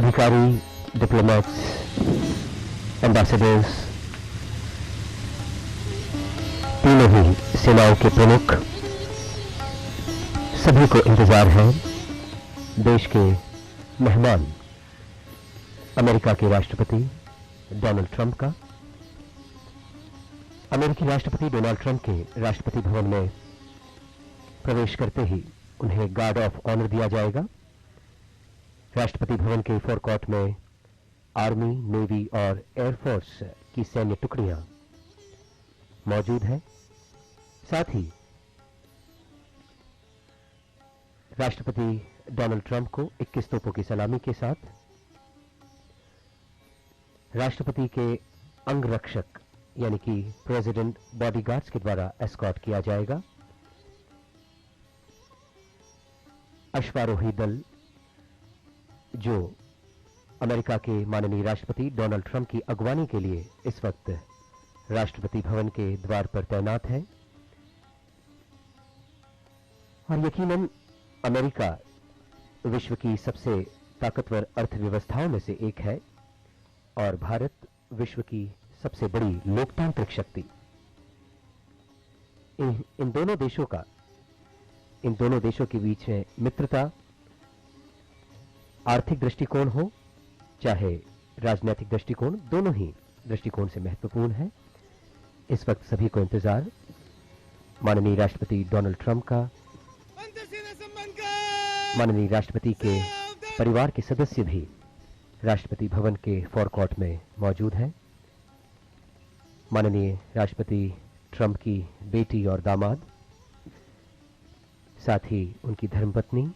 अधिकारी, diplomats, ambassadors, तीनों ही सेनाओं के प्रमुख, सभी को इंतजार है देश के मेहमान अमेरिका के राष्ट्रपति डोनाल्ड ट्रंप का। अमेरिकी राष्ट्रपति डोनाल्ड ट्रंप के राष्ट्रपति भवन में प्रवेश करते ही उन्हें गार्ड ऑफ ऑनर दिया जाएगा। राष्ट्रपति भवन के फोरकॉर्ट में आर्मी, नेवी और एयरफोर्स की सैन्य टुकड़ियां मौजूद हैं। साथ ही राष्ट्रपति डोनाल्ड ट्रंप को 21 तोपों की सलामी के साथ राष्ट्रपति के अंगरक्षक यानी कि प्रेसिडेंट बॉडीगार्ड्स के द्वारा एस्कॉर्ट किया जाएगा। अश्वारोही दल जो अमेरिका के माननीय राष्ट्रपति डोनाल्ड ट्रंप की अगवानी के लिए इस वक्त राष्ट्रपति भवन के द्वार पर तैनात है। और यकीनन अमेरिका विश्व की सबसे ताकतवर अर्थव्यवस्थाओं में से एक है और भारत विश्व की सबसे बड़ी लोकतांत्रिक शक्ति। इन दोनों देशों के बीच में मित्रता, आर्थिक दृष्टिकोण हो चाहे राजनीतिक दृष्टिकोण, दोनों ही दृष्टिकोण से महत्वपूर्ण है। इस वक्त सभी को इंतजार माननीय राष्ट्रपति डोनाल्ड ट्रंप का। माननीय राष्ट्रपति के परिवार के सदस्य भी राष्ट्रपति भवन के फोरकॉर्ट में मौजूद हैं। माननीय राष्ट्रपति ट्रंप की बेटी और दामाद, साथ ही उनकी धर्मपत्नी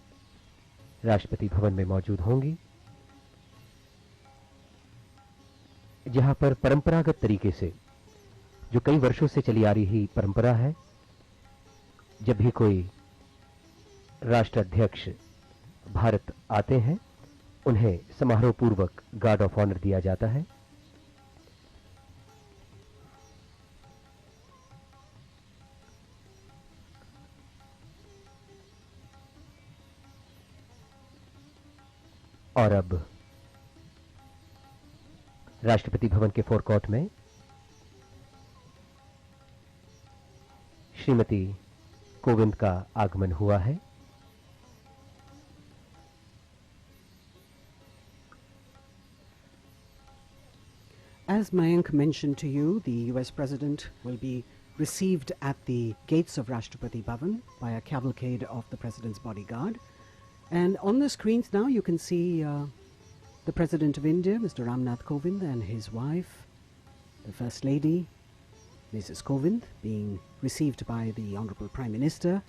राष्ट्रपति भवन में मौजूद होंगी, जहां पर परंपरागत तरीके से, जो कई वर्षों से चली आ रही परंपरा है, जब भी कोई राष्ट्राध्यक्ष भारत आते हैं उन्हें समारोह पूर्वक गार्ड ऑफ ऑनर दिया जाता है। और अब राष्ट्रपति भवन के फोरकॉर्ट में श्रीमती कोविंद का आगमन हुआ है। As Mayank mentioned to you, the US President will be received at the gates of Rashtrapati Bhavan by a cavalcade of the President's bodyguard. And on the screens now you can see the President of India, Mr. Ramnath Kovind, and his wife, the First Lady, Mrs. Kovind, being received by the Honorable Prime Minister.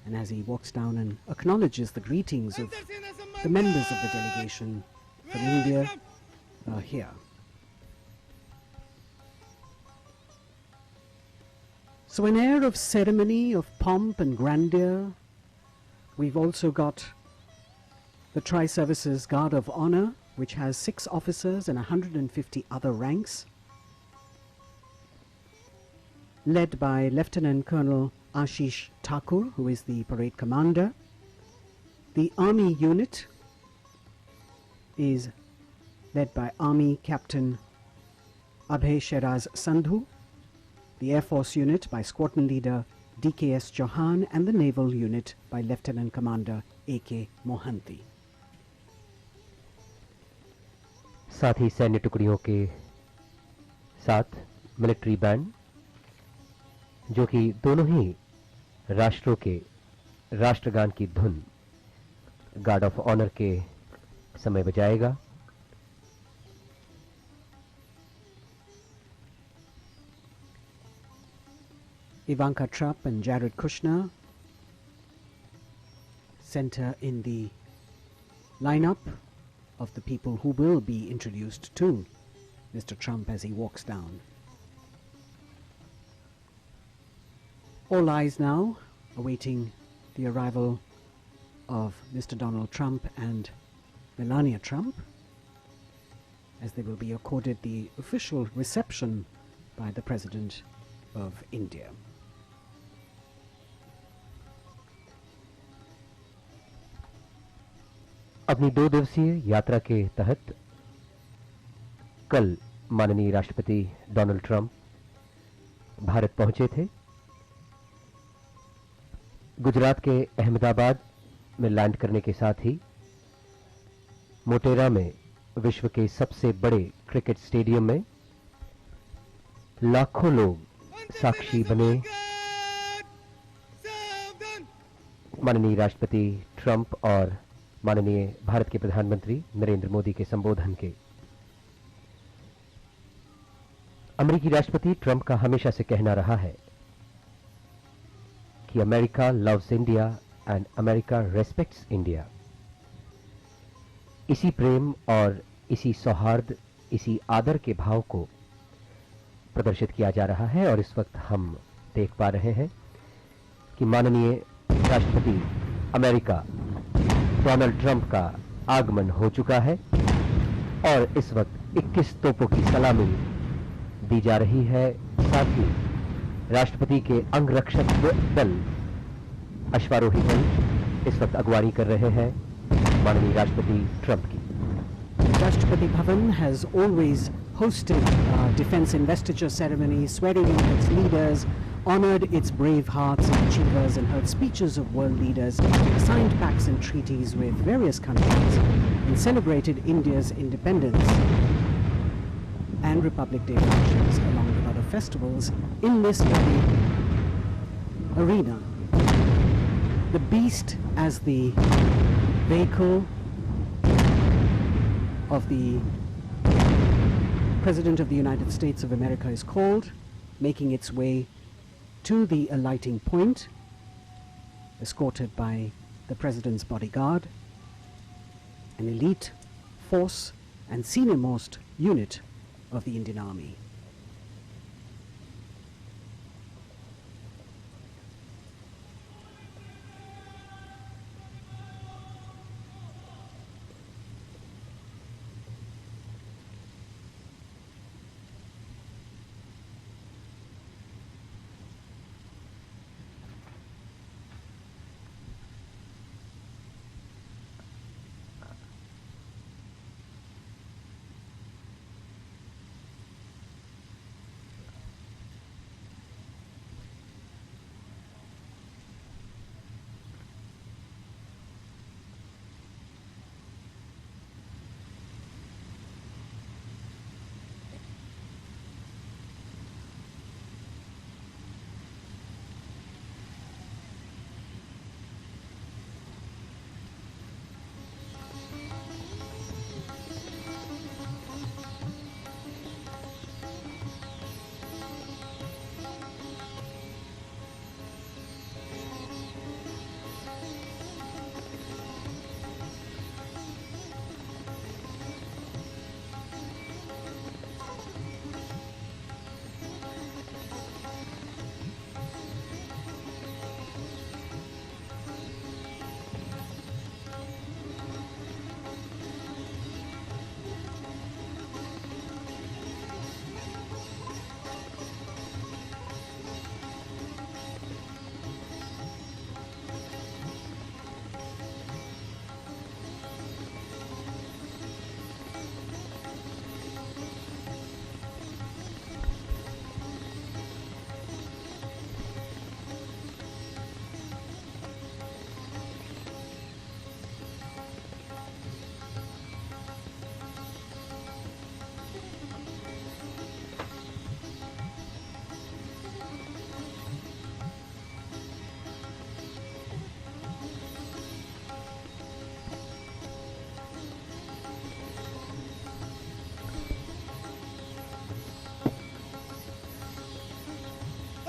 And as he walks down and acknowledges the greetings of the members of the delegation from India here. So an air of ceremony, of pomp and grandeur. We've also got the Tri-Services Guard of Honor, which has 6 officers and 150 other ranks, led by Lieutenant Colonel Ashish Thakur, who is the parade commander. The Army unit is led by Army Captain Abhay Sheraz Sandhu, the Air Force unit by Squadron Leader DKS Chauhan, and the Naval unit by Lieutenant Commander AK Mohanty. साथ ही सैन्य टुकड़ियों के साथ military band, जो कि दोनों ही राष्ट्रों के राष्ट्रगान की धुन गार्ड ऑफ ऑनर के समय बजाएगा। Ivanka Trump and Jared Kushner center in the lineup of the people who will be introduced to Mr. Trump as he walks down. All eyes now awaiting the arrival of Mr. Donald Trump and Melania Trump, as they will be accorded the official reception by the President of India. अपनी 2 दिवसीय यात्रा के तहत कल माननीय राष्ट्रपति Donald Trump Bharat पहुंचे थे। गुजरात के अहमदाबाद में लैंड करने के साथ ही मोटेरा में विश्व के सबसे बड़े क्रिकेट स्टेडियम में लाखों लोग साक्षी बने माननीय राष्ट्रपति ट्रंप और माननीय भारत के प्रधानमंत्री नरेंद्र मोदी के संबोधन के। अमेरिकी राष्ट्रपति ट्रंप का हमेशा से कहना रहा है कि America loves India and America respects India. इसी प्रेम और इसी सौहार्द, इसी आदर के भाव को प्रदर्शित किया जा रहा है और इस वक्त हम देख पा रहे हैं कि माननीय राष्ट्रपति अमेरिका डोनाल्ड ट्रंप का आगमन हो चुका है और इस वक्त 21 तोपों की सलामी दी जा रही है। साथ ही राष्ट्रपति के अंगरक्षक दल, अश्वारोही दल इस वक्त अगवानी कर रहे हैं माननीय राष्ट्रपति ट्रंप की। Rashtrapati Bhavan has always hosted defense investiture ceremonies, swearing in its leaders, honored its brave hearts and achievers, and heard speeches of world leaders, signed pacts and treaties with various countries, and celebrated India's independence and Republic Day functions along with other festivals in this very arena. The beast as the vehicle of the President of the United States of America is called, making its way to the alighting point, escorted by the President's bodyguard, an elite force and senior-most unit of the Indian Army.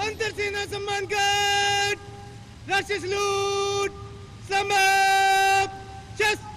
अंतरसेना सम्मान घाट, राष्ट्रीय salute, समाप्त, शस्त्र।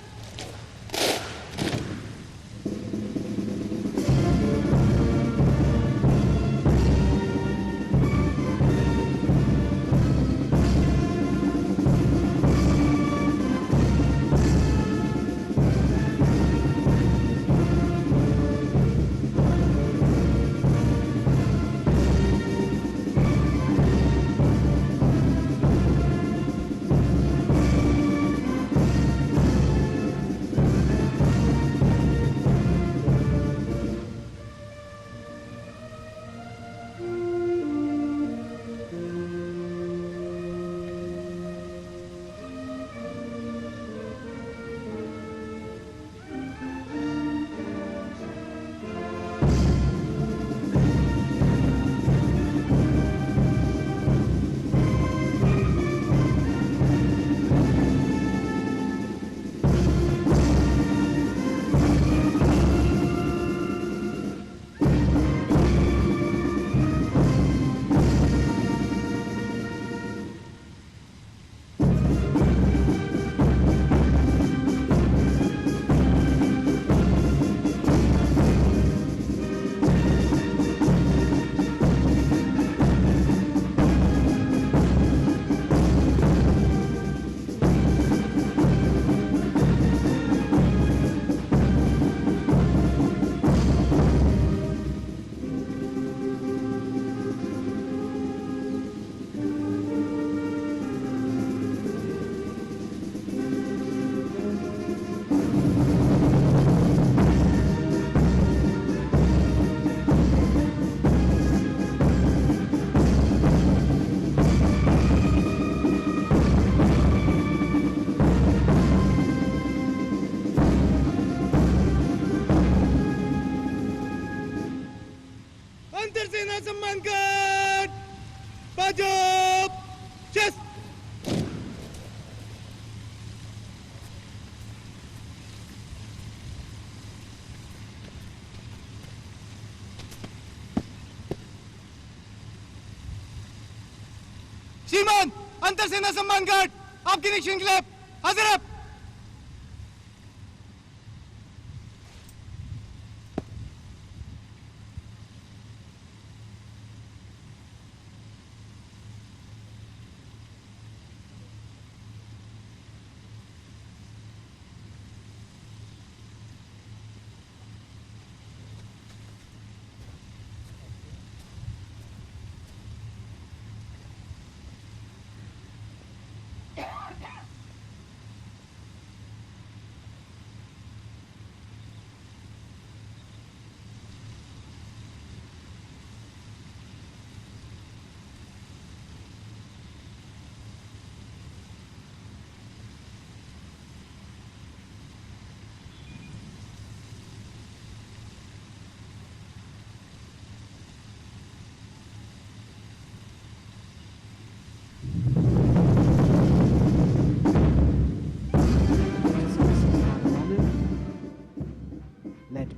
श्रीमान अंतर सेना सम्मान guard आपकी निरीक्षण के लिए हाजिर है।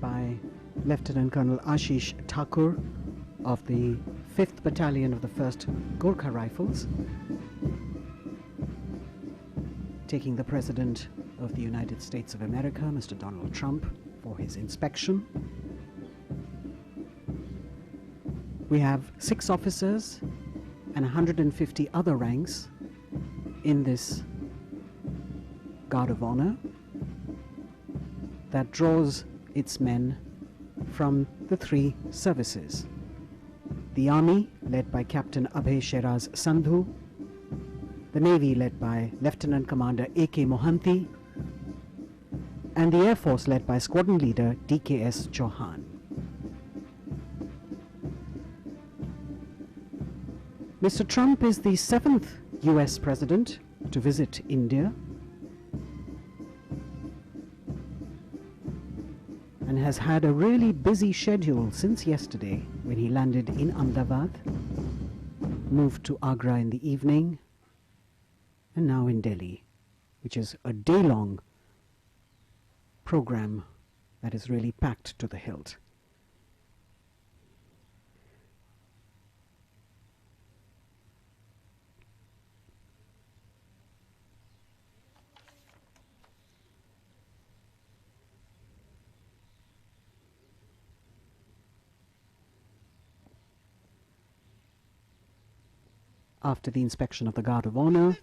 By Lieutenant Colonel Ashish Thakur of the 5th Battalion of the 1st Gorkha Rifles, taking the President of the United States of America, Mr. Donald Trump, for his inspection. We have 6 officers and 150 other ranks in this Guard of Honor that draws its men from the 3 services. The Army, led by Captain Abhay Sheraz Sandhu, the Navy, led by Lieutenant Commander A.K. Mohanty, and the Air Force, led by Squadron Leader D.K.S. Chauhan. Mr. Trump is the 7th US President to visit India and has had a really busy schedule since yesterday when he landed in Ahmedabad, moved to Agra in the evening, and now in Delhi, which is a day-long program that is really packed to the hilt. After the inspection of the Guard of Honor,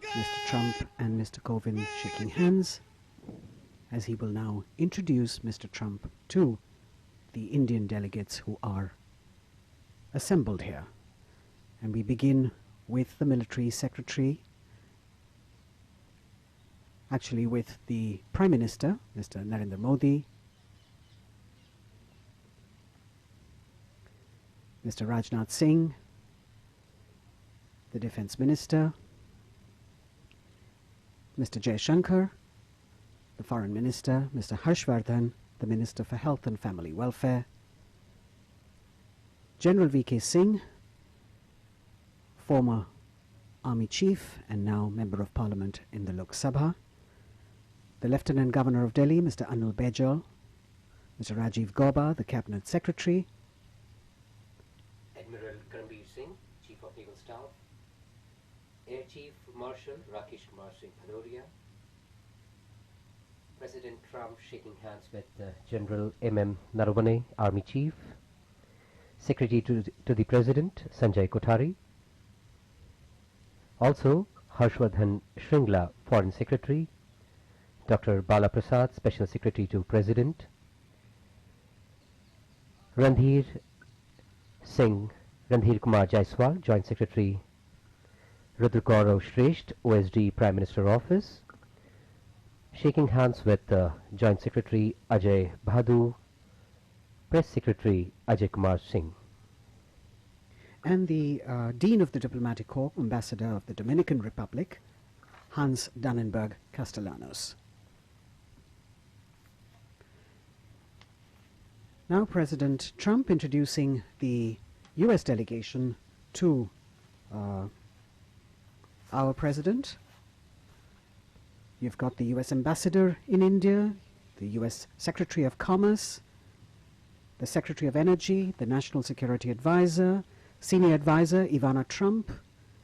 Mr. Trump and Mr. Kovind shaking hands, as he will now introduce Mr. Trump to the Indian delegates who are assembled here. And we begin with the Military Secretary, actually with the Prime Minister, Mr. Narendra Modi, Mr. Rajnath Singh, the Defense Minister, Mr. Jaishankar, the Foreign Minister, Mr. Harshvardhan, the Minister for Health and Family Welfare, General V.K. Singh, former Army Chief and now Member of Parliament in the Lok Sabha, the Lieutenant Governor of Delhi, Mr. Anil Baijal, Mr. Rajiv Gauba, the Cabinet Secretary, Admiral Karambir Singh, Chief of Naval Staff, Air Chief Marshal Rakesh Kumar Singh Bhadoria, President Trump shaking hands with General M.M. Naravane, Army Chief, Secretary to the President Sanjay Kothari, also Harshvardhan Shringla, Foreign Secretary, Dr. Bala Prasad, Special Secretary to President, Randhir Kumar Jaiswal, Joint Secretary, Rudragaurav Shresht, OSD, Prime Minister Office, shaking hands with Joint Secretary Ajay Bhadu, Press Secretary Ajay Kumar Singh. And the Dean of the Diplomatic Corps, Ambassador of the Dominican Republic, Hans Dannenberg Castellanos. Now President Trump introducing the US delegation to our President. You've got the US Ambassador in India, the US Secretary of Commerce, the Secretary of Energy, the National Security Advisor, Senior Advisor Ivana Trump,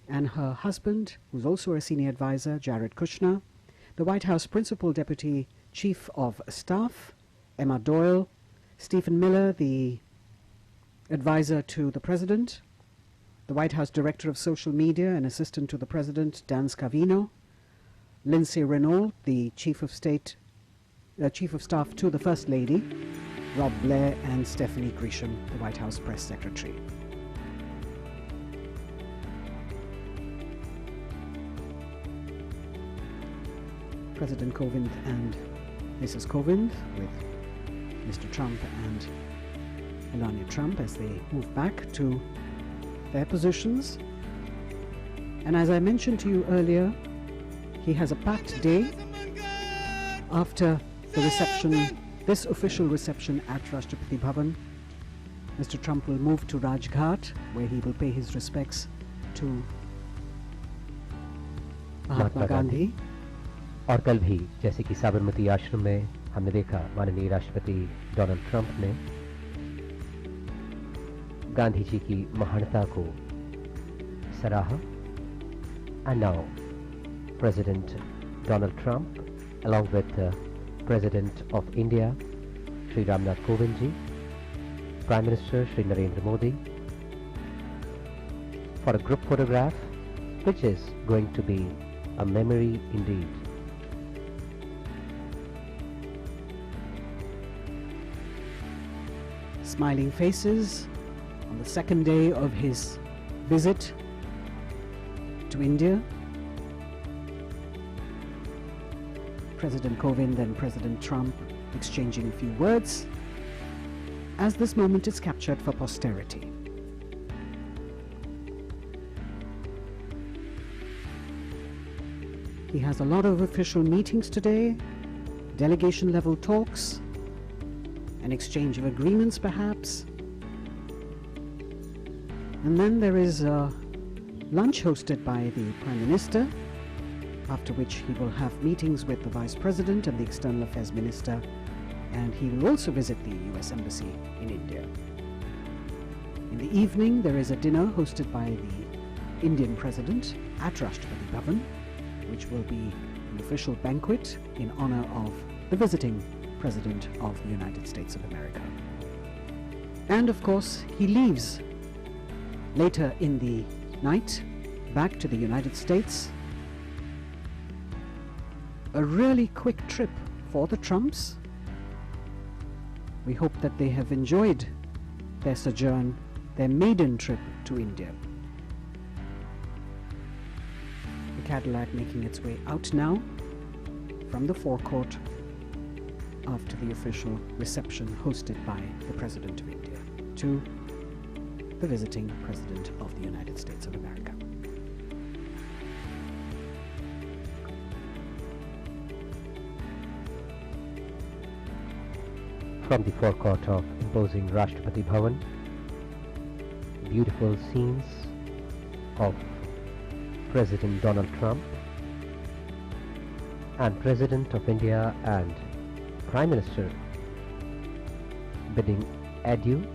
and her husband, who's also a senior advisor, Jared Kushner, the White House Principal Deputy Chief of Staff, Emma Doyle, Stephen Miller, the advisor to the President, the White House Director of Social Media and Assistant to the President, Dan Scavino, Lindsay Renault, the Chief of Staff to the First Lady, Rob Blair, and Stephanie Grisham, the White House Press Secretary. President Kovind and Mrs. Kovind with Mr. Trump and Melania Trump as they move back to their positions. And as I mentioned to you earlier, he has a packed day after the reception, this official reception at Rashtrapati Bhavan. Mr. Trump will move to Rajghat, where he will pay his respects to Mahatma Gandhi. और कल भी जैसे कि साबरमती आश्रम में हमने देखा, माननीय राष्ट्रपति डोनाल्ड ट्रंप ने गांधी जी की महानता को सराहा. And now President Donald Trump, along with President of India, Shri Ramnath Kovind ji, Prime Minister Shri Narendra Modi, for a group photograph, which is going to be a memory indeed. Smiling faces on the second day of his visit to India. President Kovind and President Trump exchanging a few words as this moment is captured for posterity. He has a lot of official meetings today, delegation level talks, an exchange of agreements perhaps. And then there is a lunch hosted by the Prime Minister, after which he will have meetings with the Vice President and the External Affairs Minister, and he will also visit the US Embassy in India. In the evening there is a dinner hosted by the Indian President at Rashtrapati Bhavan, which will be an official banquet in honor of the visiting President of the United States of America. And of course, he leaves later in the night back to the United States. A really quick trip for the Trumps. We hope that they have enjoyed their sojourn, their maiden trip to India. The Cadillac making its way out now from the forecourt after the official reception hosted by the President of India to the visiting President of the United States of America. From the forecourt of imposing Rashtrapati Bhavan, beautiful scenes of President Donald Trump and President of India and Prime Minister bidding adieu